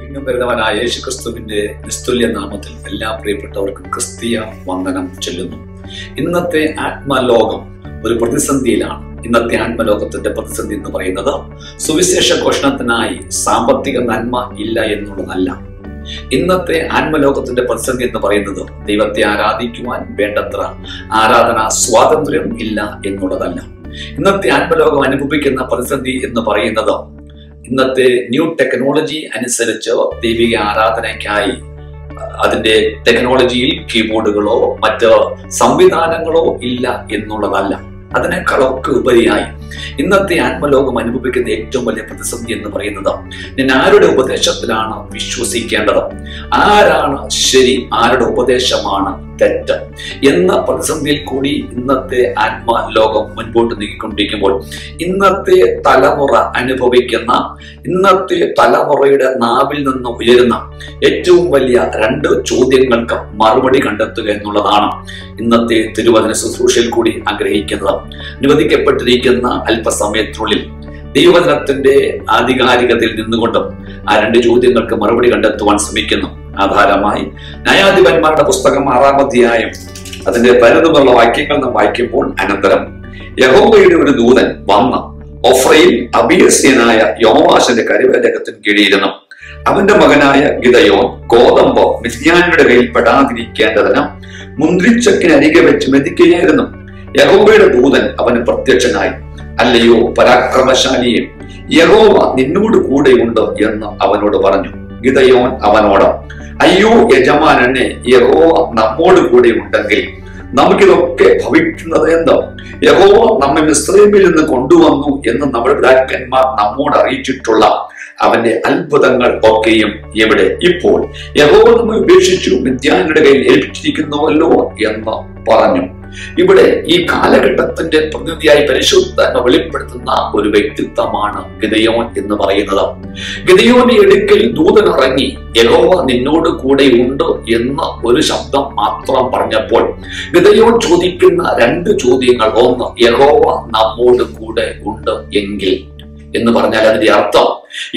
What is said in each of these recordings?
വീണ്ടും വരുന്നവനായ യേശുക്രിസ്തുവിന്റെ നിസ്തുല്യ നാമത്തിൽ എല്ലാ പ്രിയപ്പെട്ടവർക്കും ക്രിസ്തീയ വന്ദനം ചൊല്ലുന്നു. ഇന്നത്തെ ആത്മലോകം ഒരു പ്രതിസന്ധിയിലാണ്. ഇന്നത്തെ ആത്മലോകത്തിന്റെ പ്രതിസന്ധി എന്ന് പറയുന്നത് സുവിശേഷ ഘോഷണത്തിനായി സാമ്പത്തിക നന്മ ഇല്ല എന്നുള്ളതല്ല. ഇന്നത്തെ ആത്മലോകത്തിന്റെ പ്രതിസന്ധി എന്ന് പറയുന്നത് ദൈവത്തെ ആരാധിക്കുവാൻ വേണ്ടത്ര ആരാധനാ സ്വാതന്ത്ര്യം ഇല്ല എന്നുള്ളതല്ല. ഇന്നത്തെ ആത്മലോകം അനുഭവിക്കുന്ന പ്രതിസന്ധി എന്ന് പറയുന്നത് ഇന്നത്തെ ന്യൂ ടെക്നോളജി അനുസരിച്ച് ദൈവിക ആരാധനയ്ക്കായി അതിന്റെ ടെക്നോളജിയിൽ കീബോർഡുകളോ മറ്റ് സംവിധാനങ്ങളോ ഇല്ല എന്നുള്ളതല്ല. അതിനേക്കാളൊക്കെ ഉപരിയായി ഇന്നത്തെ ആത്മലോകം അനുഭവിക്കുന്ന ഏറ്റവും വലിയ പ്രതിസന്ധി എന്ന് പറയുന്നത് ഞാൻ ആരുടെ ഉപദേശത്തിലാണ് വിശ്വസിക്കേണ്ടത്, ആരാണ് ശരി, ആരുടെ ഉപദേശമാണ് തെറ്റ് എന്ന പ്രതിസന്ധിയിൽ കൂടി ഇന്നത്തെ ആത്മലോകം മുൻപോട്ട് നീങ്ങിക്കൊണ്ടിരിക്കുമ്പോൾ ഇന്നത്തെ തലമുറ അനുഭവിക്കുന്ന, ഇന്നത്തെ തലമുറയുടെ നാവിൽ നിന്ന് ഉയരുന്ന ഏറ്റവും വലിയ രണ്ട് ചോദ്യങ്ങൾക്ക് മറുപടി കണ്ടെത്തുക എന്നുള്ളതാണ് ഇന്നത്തെ തിരുവചന ശുശ്രൂഷയിൽ കൂടി ആഗ്രഹിക്കുന്നത്. അനുവദിക്കപ്പെട്ടിരിക്കുന്ന അല്പസമയത്തിനുള്ളിൽ ദൈവവചനത്തിന്റെ ആധികാരികതയിൽ നിന്നുകൊണ്ടും ആ രണ്ട് ചോദ്യങ്ങൾക്ക് മറുപടി കണ്ടെത്തുവാൻ ശ്രമിക്കുന്നു. ആധാരമായി ന്യായാധിപന്മാരുടെ പുസ്തകം 6-ാം അധ്യായം അതിന്റെ പരതുമുള്ള വാക്യങ്ങൾ നാം വായിക്കുമ്പോൾ, അനന്തരം യഹോവയുടെ ഒരു ദൂതൻ വന്ന് ഒഫ്രയിൽ അബീയസ്യനായ യോവാശിന്റെ കരുവേലകത്തിന് കീഴിയിരുന്നു. അവന്റെ മകനായ ഗിദെയോൻ ഗോതമ്പ് മിദ്യാന്യരുടെ കയ്യിൽ പെടാതിരിക്കേണ്ടതിന് മുന്തിരിച്ചക്കിനരികെ വെച്ച് മെതിക്കുകയായിരുന്നു. യഹോവയുടെ ദൂതൻ അവന് പ്രത്യക്ഷനായി, അല്ലയോ പരാക്രമശാലിയെ, യഹോവ നിന്നോട് കൂടെയുണ്ട് എന്ന് അവനോട് പറഞ്ഞു. ഗിദെയോൻ അവനോട്, അയ്യോ യജമാനനെ, യഹോവ നമ്മോട് കൂടെ ഉണ്ടെങ്കിൽ നമുക്കിതൊക്കെ ഭവിക്കുന്നത് എന്തോ? യഹോവ നമ്മെ മിസ്രയീമിൽ നിന്ന് കൊണ്ടുവന്നു എന്ന് നമ്മുടെ പിതാക്കന്മാർ നമ്മോട് അറിയിച്ചിട്ടുള്ള അവന്റെ അത്ഭുതങ്ങൾ ഒക്കെയും എവിടെ? ഇപ്പോൾ യഹോവ നമ്മെ ഉപേക്ഷിച്ചു മിദ്യാന്യരുടെ കയ്യിൽ ഏൽപ്പിച്ചിരിക്കുന്നുവല്ലോ എന്ന് പറഞ്ഞു. ഇവിടെ ഈ കാലഘട്ടത്തിന്റെ പ്രതിനിധിയായി പരിശുദ്ധാത്മ വെളിപ്പെടുത്തുന്ന ഒരു വ്യക്തിത്വമാണ് ഗിദെയോൻ എന്ന് പറയുന്നത്. ഗിദെയോന്റെ അടുക്കൽ ദൂതൻ ഇറങ്ങി യഹോവ നിന്നോട് കൂടെ ഉണ്ട് എന്ന ഒരു ശബ്ദം മാത്രം പറഞ്ഞപ്പോൾ ഗിദെയോൻ ചോദിക്കുന്ന രണ്ട് ചോദ്യങ്ങൾ, ഒന്ന്, യഹോവ നമ്മോട് കൂടെ ഉണ്ട് എങ്കിൽ എന്ന് പറഞ്ഞാൽ അതിന്റെ അർത്ഥം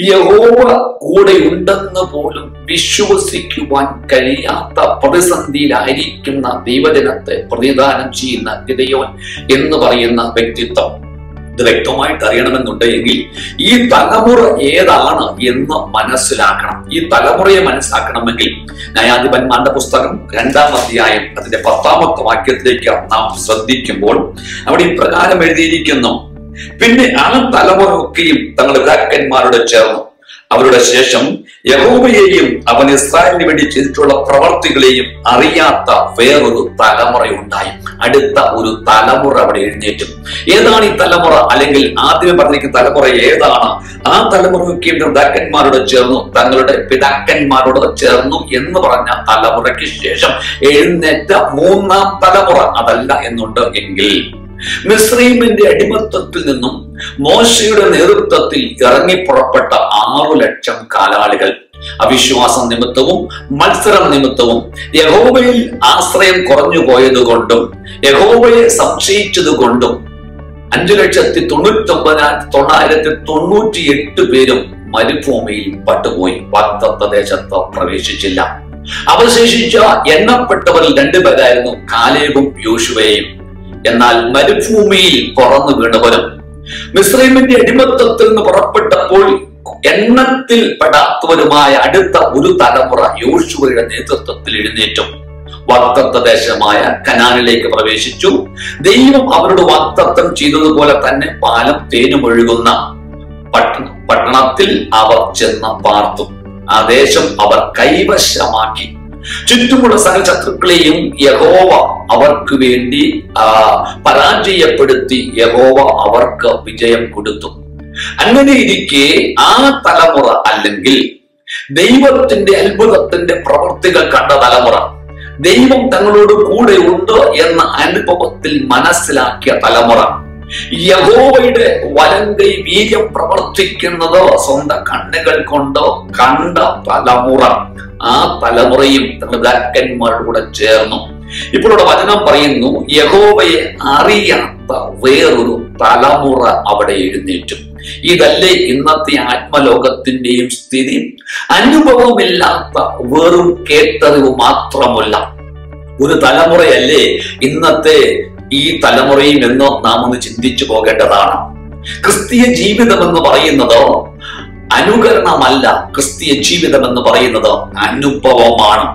യഹോവ കൂടെ ഉണ്ടെന്ന് പോലും വിശ്വസിക്കുവാൻ കഴിയാത്ത പ്രതിസന്ധിയിലായിരിക്കുന്ന ദൈവജനത്തെ പ്രതിദാനം ചെയ്യുന്ന ഗിദെയോൻ എന്ന് പറയുന്ന വ്യക്തിത്വം. ഇത് വ്യക്തമായിട്ട് അറിയണമെന്നുണ്ടെങ്കിൽ ഈ തലമുറ ഏതാണ് എന്ന് മനസ്സിലാക്കണം. ഈ തലമുറയെ മനസ്സിലാക്കണമെങ്കിൽ ന്യായാധിപന്മാരുടെ പുസ്തകം 2-ാം അധ്യായം അതിന്റെ 10-ാമത്തെ വാക്യത്തിലേക്ക് നാം ശ്രദ്ധിക്കുമ്പോൾ അവിടെ ഇപ്രകാരം എഴുതിയിരിക്കുന്നു, പിന്നെ ആ തലമുറ ഒക്കെയും തങ്ങളുടെ പിതാക്കന്മാരോട് ചേർന്നു. അവരുടെ ശേഷം യഹോവയെയും അവൻ ഇസ്രായേലിന് വേണ്ടി ചെയ്തിട്ടുള്ള പ്രവർത്തികളെയും അറിയാത്ത വേറൊരു തലമുറയുണ്ടായി. അടുത്ത ഒരു തലമുറ അവിടെ എഴുന്നേറ്റും. ഏതാണ് ഈ തലമുറ? അല്ലെങ്കിൽ ആദ്യമേ പറഞ്ഞിരിക്കുന്ന തലമുറ ഏതാണ്? ആ തലമുറയ്ക്ക് പിതാക്കന്മാരോട് ചേർന്നു, തങ്ങളുടെ പിതാക്കന്മാരോട് ചേർന്നു എന്ന് പറഞ്ഞ തലമുറയ്ക്ക് ശേഷം എഴുന്നേറ്റ 3-ാം തലമുറ അതല്ല എന്നുണ്ട് എങ്കിൽ മിസ്രയീമിന്റെ അടിമത്തത്തിൽ നിന്നും മോശയുടെ നേതൃത്വത്തിൽ ഇറങ്ങി പുറപ്പെട്ട 6 ലക്ഷം കാലാളികൾ അവിശ്വാസം നിമിത്തവും മത്സരം നിമിത്തവും യഹോവയിൽ ആശ്രയം കുറഞ്ഞു പോയതുകൊണ്ടും യഹോവയെ സംശയിച്ചതുകൊണ്ടും 5,99,998 പേരും മരുഭൂമിയിൽ പട്ടുപോയി. വാഗ്ദത്ത ദേശത്ത് പ്രവേശിച്ചില്ല. അവശേഷിച്ച എണ്ണപ്പെട്ടവരിൽ 2 പേരായിരുന്നു, കാലേബും യോശുവയും. എന്നാൽ മരുഭൂമിയിൽ പറന്നു വീണവരും മിസ്രയീമിന്റെ അടിമത്തത്തിൽ നിന്ന് പുറപ്പെട്ടപ്പോൾ എണ്ണത്തിൽ പെടാത്തവരുമായ അടുത്ത ഒരു തലമുറ യോശുവയുടെ നേതൃത്വത്തിൽ എഴുന്നേറ്റു. വാഗ്ദത്ത ദേശമായ കനാനിലേക്ക് പ്രവേശിച്ചു. ദൈവം അവരോട് വാഗ്ദത്തം ചെയ്തതുപോലെ തന്നെ പാലും തേനും ഒഴുകുന്ന പട്ടണത്തിൽ അവർ ചെന്ന് പാർത്തു. ആ ദേശം അവർ കൈവശമാക്കി. ചുറ്റുമുള്ള സകല ശത്രുക്കളെയും യഹോവ അവർക്ക് വേണ്ടി പരാജയപ്പെടുത്തി യഹോവ അവർക്ക് വിജയം കൊടുത്തു. അങ്ങനെ ഇരിക്കെ ആ തലമുറ, അല്ലെങ്കിൽ ദൈവത്തിന്റെ അത്ഭുതത്തിന്റെ പ്രവൃത്തികൾ കണ്ട തലമുറ, ദൈവം തങ്ങളോട് കൂടെ ഉണ്ട് എന്ന അനുഭവത്തിൽ മനസ്സിലാക്കിയ തലമുറ, യഹോവയുടെ വലങ്കൈ വീര്യം പ്രവർത്തിക്കുന്നത് സ്വന്തം കണ്ണുകൾ കൊണ്ട് കണ്ട തലമുറ, ആ തലമുറയും തങ്ങളുടെ പിതാക്കന്മാരുടെ കൂടെ ചേർന്നു ഇപ്പോൾ ഇവിടെ വചനം പറയുന്നു, യഹോവയെ അറിയാത്ത വേറൊരു തലമുറ അവിടെ എഴുന്നേറ്റും. ഇതല്ലേ ഇന്നത്തെ ആത്മലോകത്തിന്റെയും സ്ഥിതി? അനുഭവമില്ലാത്ത വെറും കേട്ടറിവ് മാത്രമല്ല ഒരു തലമുറയല്ലേ ഇന്നത്തെ ഈ തലമുറയും എന്ന് നാം ഒന്ന് ചിന്തിച്ചു പോകേണ്ടതാണ്. ക്രിസ്തീയ ജീവിതം എന്ന് പറയുന്നത് അനുകരണമല്ല, ക്രിസ്തീയ ജീവിതം എന്ന് പറയുന്നത് അനുഭവമാണ്.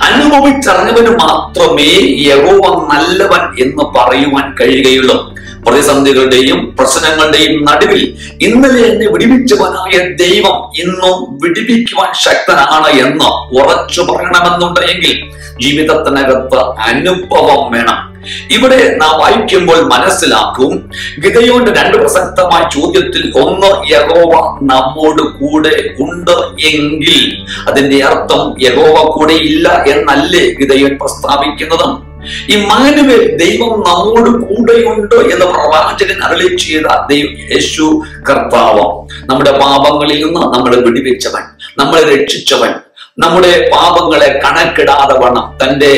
അനുഭവിച്ചറിഞ്ഞവന് മാത്രമേ യഹോവ നല്ലവൻ എന്ന് പറയുവാൻ കഴിയുകയുള്ളൂ. പ്രതിസന്ധികളുടെയും പ്രശ്നങ്ങളുടെയും നടുവിൽ ഇന്നലെ എന്നെ വിടിവിച്ചവനായ ദൈവം ഇന്നും വിടിവിക്കുവാൻ ശക്തനാണ് എന്ന് ഉറച്ചു പറയണമെന്നുണ്ടെങ്കിൽ ജീവിതത്തിനകത്ത് അനുഭവം വേണം. ഇവിടെ നാം വായിക്കുമ്പോൾ മനസ്സിലാക്കും, ഗിദെയോന്റെ രണ്ട് പ്രസക്തമായ ചോദ്യത്തിൽ ഒന്ന്, യഹോവ നമ്മോട് കൂടെ ഉണ്ട് എങ്കിൽ അതിന്റെ അർത്ഥം യഹോവ കൂടെ ഇല്ല എന്നല്ലേ ഗിദെയോൻ പ്രസ്താവിക്കുന്നത്. ഇമ്മാനുവേൽ, ദൈവം നമ്മോട് കൂടെയുണ്ട് എന്ന് പ്രവാചകൻ അരുളി ചെയ്ത യേശു കർത്താവ് നമ്മുടെ പാപങ്ങളിൽ നിന്ന് നമ്മളെ വിടുവിച്ചവൻ, നമ്മളെ രക്ഷിച്ചവൻ, നമ്മുടെ പാപങ്ങളെ കണക്കിടാതെ വണ്ണം തന്റെ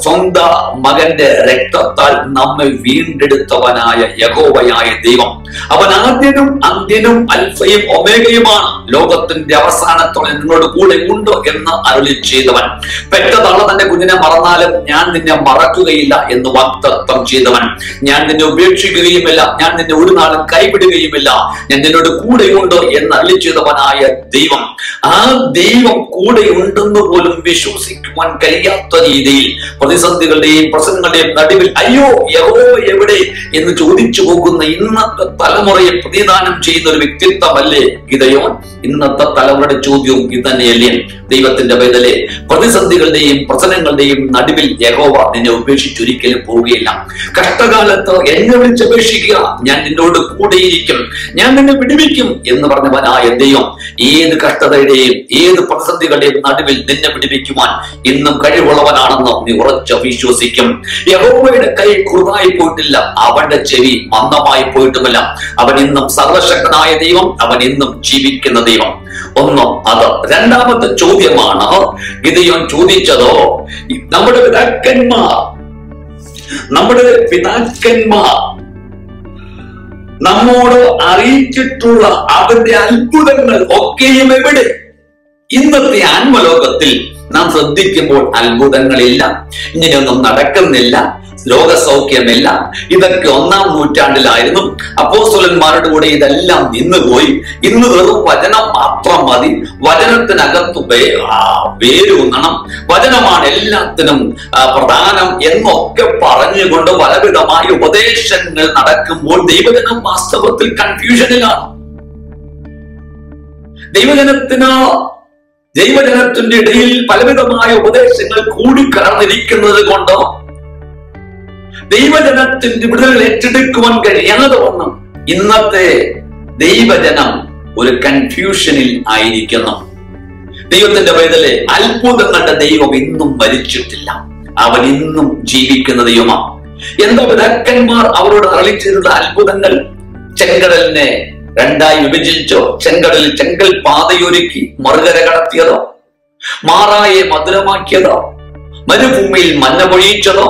സ്വന്തം മകന്റെ രക്തത്താൽ നമ്മെ വീണ്ടെടുത്തവനായ യഹോവയായ ദൈവം, അവൻ ആദ്യനും അന്ത്യനും അൽഫയും ഒമേഗയുമാണ്. ലോകത്തിന്റെ അവസാനത്തോടെ നിങ്ങളോട് കൂടെ ഉണ്ട് എന്ന് അരുളി ചെയ്തവൻ, പെറ്റതള്ള തന്റെ കുഞ്ഞിനെ മറന്നാലും ഞാൻ നിന്നെ മറക്കുകയില്ല എന്ന് വാഗ്ദത്തം ചെയ്തവൻ, ഞാൻ നിന്നെ ഉപേക്ഷിക്കുകയുമില്ല, ഞാൻ നിന്നെ ഒരു നാളും കൈവിടുകയുമില്ല, ഞാൻ നിന്നോട് കൂടെയുണ്ട് എന്ന് അരുളി ചെയ്തവനായ ദൈവം, ആ ദൈവം കൂടെ ഉണ്ടെന്ന് പോലും വിശ്വസിക്കുവാൻ കഴിയാത്ത രീതിയിൽ പ്രതിസന്ധികളുടെയും പ്രശ്നങ്ങളുടെയും നടുവിൽ അയ്യോ യഹോവ എവിടെ എന്ന് ചോദിച്ചു പോകുന്ന ഇന്നത്തെ തലമുറയെ പ്രതിദാനം ചെയ്യുന്ന ഒരു വ്യക്തിത്വമല്ലേ ഗിദെയോൻ? ഇന്നത്തെ തലമുറയുടെ ചോദ്യവും ഇത് തന്നെയല്ലേ? ദൈവത്തിന്റെ പൈതലേ, പ്രതിസന്ധികളുടെയും പ്രശ്നങ്ങളുടെയും നടുവിൽ യഹോവ നിന്നെ ഉപേക്ഷിച്ചൊരിക്കലും പോവുകയില്ല. കഷ്ടകാലത്ത് എന്നെ വിളിച്ചപേക്ഷിക്കുക, ഞാൻ നിന്നോട് കൂടെയിരിക്കും, ഞാൻ നിന്നെ വിടുവിക്കും എന്ന് പറഞ്ഞവനായ ദൈവം ഏത് കഷ്ടതയുടെയും ഏത് പ്രതിസന്ധികളുടെയും നടുവിൽ നിന്നെ വിടുവിക്കുവാൻ ഇന്നും കഴിവുള്ളവനാണെന്ന് നീ ഉറച്ചു വിശ്വസിക്കും. യഹോവയുടെ കൈ കുറുതായി പോയിട്ടില്ല, അവന്റെ ചെവി മന്ദമായി പോയിട്ടുമില്ല. അവൻ ഇന്നും സർവശക്തനായ ദൈവം, അവൻ ഇന്നും ജീവിക്കുന്ന ദൈവം. ഒന്ന് അത്. രണ്ടാമത്തെ ചോദ്യമാണ് ഗിദെയോൻ ചോദിച്ചതോ, നമ്മുടെ പിതാക്കന്മാർ നമ്മോട് അറിയിച്ചിട്ടുള്ള അവന്റെ അത്ഭുതങ്ങൾ ഒക്കെയും എവിടെ? ഇന്നത്തെ ആത്മലോകത്തിൽ നാം ശ്രദ്ധിക്കുമ്പോൾ അത്ഭുതങ്ങളില്ല, ഇങ്ങനെയൊന്നും നടക്കുന്നില്ല, രോഗസൗഖ്യമില്ല. ഇതൊക്കെ 1-ാം നൂറ്റാണ്ടിലായിരുന്നു. അപ്പോസ്തലന്മാരുടെ കൂടെ ഇതെല്ലാം നിന്നുപോയി. ഇന്ന് വെറും വചനം മാത്രം മതി, വചനത്തിനകത്ത് വേരൂന്നണം, വചനമാണ് എല്ലാത്തിനും പ്രധാനം എന്നൊക്കെ പറഞ്ഞുകൊണ്ട് പലവിധമായ ഉപദേശങ്ങൾ നടക്കുമ്പോൾ ദൈവജനം വാസ്തവത്തിൽ കൺഫ്യൂഷനിലാണ്. ദൈവജനത്തിന്റെ ഇടയിൽ പലവിധമായ ഉപദേശങ്ങൾ കൂടിക്കലർന്നിരിക്കുന്നത് കൊണ്ട് ദൈവജനത്തിന്റെ വിടുതൽ ഏറ്റെടുക്കുവാൻ കഴിയാതെ വണ്ണം ഇന്നത്തെ ദൈവജനം ഒരു കൺഫ്യൂഷനിൽ ആയിരിക്കുന്നു. ദൈവത്തിന്റെ പൈതലേ, അത്ഭുതങ്ങളുടെ ദൈവം ഇന്നും മരിച്ചിട്ടില്ല, അവൻ ഇന്നും ജീവിക്കുന്ന ദൈവമാണ്. എന്താ പിതാക്കന്മാർ അവരോട് അരുളിച്ചെയ്ത അത്ഭുതങ്ങൾ? ചെങ്കടലിനെ 2ആയി വിഭജിച്ചോ, ചെങ്കടലിൽ ചെങ്കൽ പാതയൊരുക്കി മറുകര കടത്തിയതോ, മാറായെ മധുരമാക്കിയതോ, മരുഭൂമിയിൽ മഞ്ഞ പൊഴിയിച്ചതോ,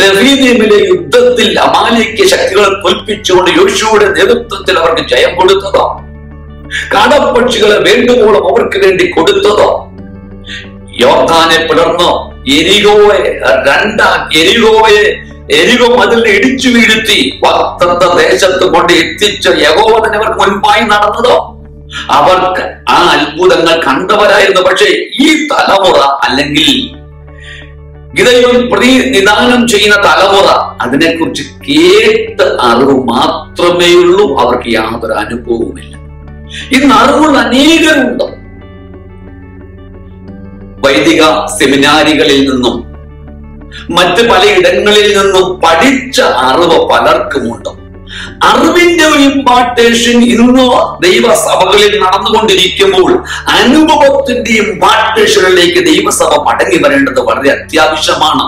രഫീദീമിലെ യുദ്ധത്തിൽ അമാലിക്ക് ശക്തികളെ തോൽപ്പിച്ചുകൊണ്ട് യോശുവയുടെ നേതൃത്വത്തിൽ അവർക്ക് ജയം കൊടുത്തതോ, കാടപ്പക്ഷികളെ വേണ്ടുവോളം അവർക്ക് വേണ്ടി കൊടുത്തതോ, യോർദാനെ പിളർന്നോ എരികോ മതിലിനെ ഇടിച്ചു വീഴ്ത്തി വാഗ്ദത്ത ദേശത്ത് കൊണ്ട് എത്തിച്ച യഹോവ തന്നെ അവർക്ക് മുൻപായി നടന്നതോ? അവർക്ക് ആ അത്ഭുതങ്ങൾ കണ്ടവരായിരുന്നു. പക്ഷേ ഈ തലമുറ, അല്ലെങ്കിൽ ഗിദെയോൻ പ്രതിനിധാനം ചെയ്യുന്ന തലമുറ, അതിനെക്കുറിച്ച് കേട്ട അറിവ് മാത്രമേ ഉള്ളൂ, അവർക്ക് യാതൊരു അനുഭവവുമില്ല. ഇന്ന് അറിവുള്ള അനേകരുണ്ട്. വൈദിക സെമിനാരികളിൽ നിന്നും മറ്റ് പലയിടങ്ങളിൽ നിന്നും പഠിച്ച അറിവ് പലർക്കുമുണ്ട്. അറിവിന്റെ ഒരു ഇമ്പാർട്ടേഷൻ ഇന്ന് ദൈവസഭകളിൽ നടന്നുകൊണ്ടിരിക്കുമ്പോൾ അനുഭവത്തിന്റെ ഇമ്പാർട്ടേഷനിലേക്ക് ദൈവസഭ മടങ്ങി വരേണ്ടത് വളരെ അത്യാവശ്യമാണ്.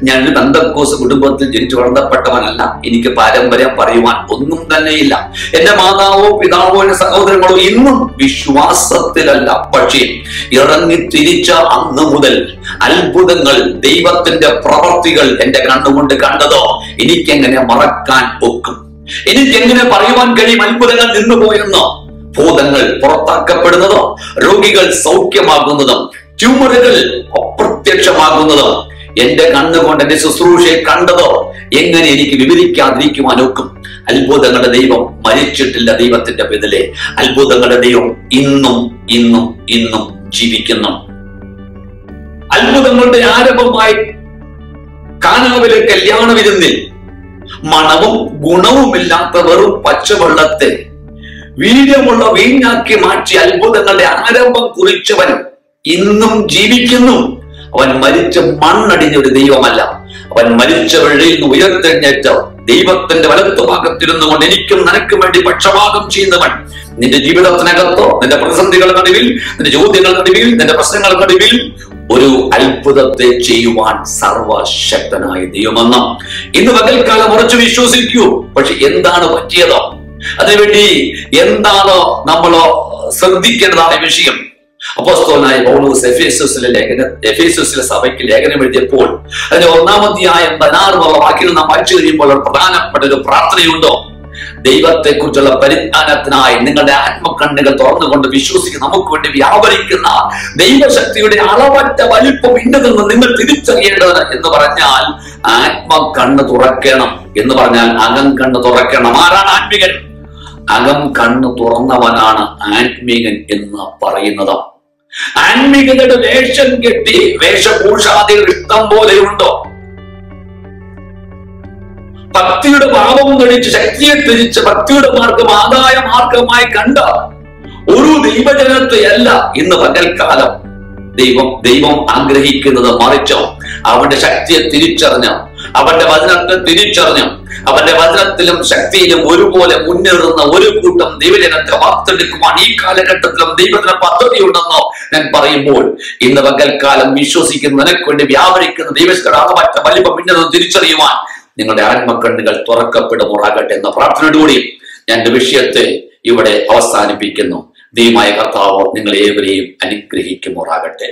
ഞാൻ പെന്തക്കോസ് കുടുംബത്തിൽ ജനിച്ചു വളർന്നപ്പെട്ടവനല്ല. എനിക്ക് പാരമ്പര്യം പറയുവാൻ ഒന്നും തന്നെയില്ല. എന്റെ മാതാവോ പിതാവോ എന്റെ സഹോദരങ്ങളോ ഇന്നും വിശ്വാസത്തിലല്ല. പക്ഷേ ഇറങ്ങി തിരിച്ച അന്ന് മുതൽ അത്ഭുതങ്ങൾ, ദൈവത്തിന്റെ പ്രവർത്തികൾ എന്റെ കണ്ണുകൊണ്ട് കണ്ടതോ എനിക്കെങ്ങനെ മറക്കാൻ ഒക്കും? എനിക്കെങ്ങനെ പറയുവാൻ കഴിയും അത്ഭുതങ്ങൾ നിന്നുപോയെന്നോ? ഭൂതങ്ങൾ പുറത്താക്കപ്പെടുന്നതോ, രോഗികൾ സൗഖ്യമാകുന്നതും, ട്യൂമറുകൾ അപ്രത്യക്ഷമാകുന്നതോ എന്റെ കണ്ണുകൊണ്ട് എന്റെ ശുശ്രൂഷയെ കണ്ടതോ എങ്ങനെ എനിക്ക് വിവരിക്കാതിരിക്കുവാൻ ഒക്കും? അത്ഭുതങ്ങളുടെ ദൈവം മരിച്ചിട്ടില്ല. ദൈവത്തിന്റെ പിതലെ, അത്ഭുതങ്ങളുടെ ദൈവം ഇന്നും ഇന്നും ഇന്നും ജീവിക്കുന്നു. അത്ഭുതങ്ങളുടെ ആരംഭമായി കാനാവിലെ കല്യാണ വിരുന്നിൽ മണവും ഗുണവുമില്ലാത്ത വെറും പച്ചവെള്ളത്തെ വീര്യമുള്ള വീഞ്ഞാക്കി മാറ്റി അത്ഭുതങ്ങളുടെ ആരംഭം കുറിച്ചവൻ ഇന്നും ജീവിക്കുന്നു. അവൻ മരിച്ച മണ്ണടിഞ്ഞൊരു ദൈവമല്ല. അവൻ മരിച്ച വെള്ളിയിൽ നിന്ന് ഉയർത്തെഴുന്നേറ്റ ദൈവത്തിന്റെ വലത്തു ഭാഗത്തിരുന്നു കൊണ്ട് എനിക്കും നിനക്കും വേണ്ടി പക്ഷപാതം ചെയ്യുന്നവൻ നിന്റെ ജീവിതത്തിനകത്തോ, നിന്റെ പ്രതിസന്ധികളുടെ നടുവിൽ, നിന്റെ ചോദ്യങ്ങളുടെ നടുവിൽ, നിന്റെ പ്രശ്നങ്ങളുടെ നടുവിൽ ഒരു അത്ഭുതത്തെ ചെയ്യുവാൻ സർവശക്തനായ ദൈവമെന്ന് ഇന്ന് പകൽക്കാലം ഉറച്ചു വിശ്വസിക്കൂ. പക്ഷെ എന്താണ് പറ്റിയത്? അതിനുവേണ്ടി എന്താണോ നമ്മളോ ശ്രദ്ധിക്കേണ്ടതായ വിഷയം? അപ്പോസ്തലനായ പൗലോസ് എഫേസസിലെ സഭയ്ക്ക് ലേഖനം എഴുതിയപ്പോൾ അതിന്റെ 1-ാം അധ്യായം 16 വാക്യം നാം വായിച്ചു കഴിയുമ്പോൾ പ്രധാനപ്പെട്ട ഒരു പ്രാർത്ഥനയുണ്ടോ? ദൈവത്തെ കുറിച്ചുള്ള പരിജ്ഞാനത്തിനായി നിങ്ങളുടെ ആത്മകണ്ണുകൾ തുറന്നുകൊണ്ട് വിശ്വസിക്കുന്ന നമുക്ക് വേണ്ടി വ്യാപരിക്കുന്ന ദൈവശക്തിയുടെ അളവറ്റ വലിപ്പം ഇന്നതെന്ന് നിങ്ങൾ തിരിച്ചറിയേണ്ടത് എന്ന് പറഞ്ഞാൽ ആത്മകണ്ണ് തുറക്കണം എന്ന് പറഞ്ഞാൽ അകം കണ്ണ് തുറക്കണം. ആരാണ് ആത്മീകൻ? അകം കണ്ണ് തുറന്നവനാണ് ആത്മീകൻ എന്ന് പറയുന്നത്. ആത്മീകതയുടെ വേഷം കെട്ടി വേഷഭൂഷാദികൾ ഇഷ്ടം പോലെയുണ്ടോ? ഭക്തിയുടെ ഭാവം കഴിച്ച് ശക്തിയെ തിരിച്ച് ഭക്തിയുടെ മാർഗം ആദായ മാർഗമായി കണ്ട ഒരു ദൈവജനത്തെയല്ല ഇന്ന് പകൽക്കാലം ദൈവം ആഗ്രഹിക്കുന്നത്. മറിച്ചോ അവന്റെ ശക്തിയെ തിരിച്ചറിഞ്ഞ്, അവന്റെ വചനത്തെ തിരിച്ചറിഞ്ഞ്, അവന്റെ വചനത്തിലും ശക്തിയിലും ഒരുപോലെ മുന്നേറുന്ന ഒരു കൂട്ടം ദൈവജനത്തെ വാർത്തെടുക്കുവാൻ ഈ കാലഘട്ടത്തിലും ദൈവത്തിന് പദ്ധതിയുണ്ടെന്നോ ഞാൻ പറയുമ്പോൾ ഇന്ന് പകൽക്കാലം വിശ്വസിക്കുന്ന നിനക്ക് വേണ്ടി വ്യാപരിക്കുന്ന ദൈവസ്ഥ വലിപ്പം പിന്നെന്ന് തിരിച്ചറിയുവാൻ നിങ്ങളുടെ ആത്മകണ്ണുകൾ തുറക്കപ്പെടുമാറാകട്ടെ എന്ന പ്രാർത്ഥനയോടുകൂടി ഞാൻ എന്റെ വിഷയത്തെ ഇവിടെ അവസാനിപ്പിക്കുന്നു. ദൈവമായ കർത്താവ് നിങ്ങളെ ഏവരെയും അനുഗ്രഹിക്കുമാറാകട്ടെ.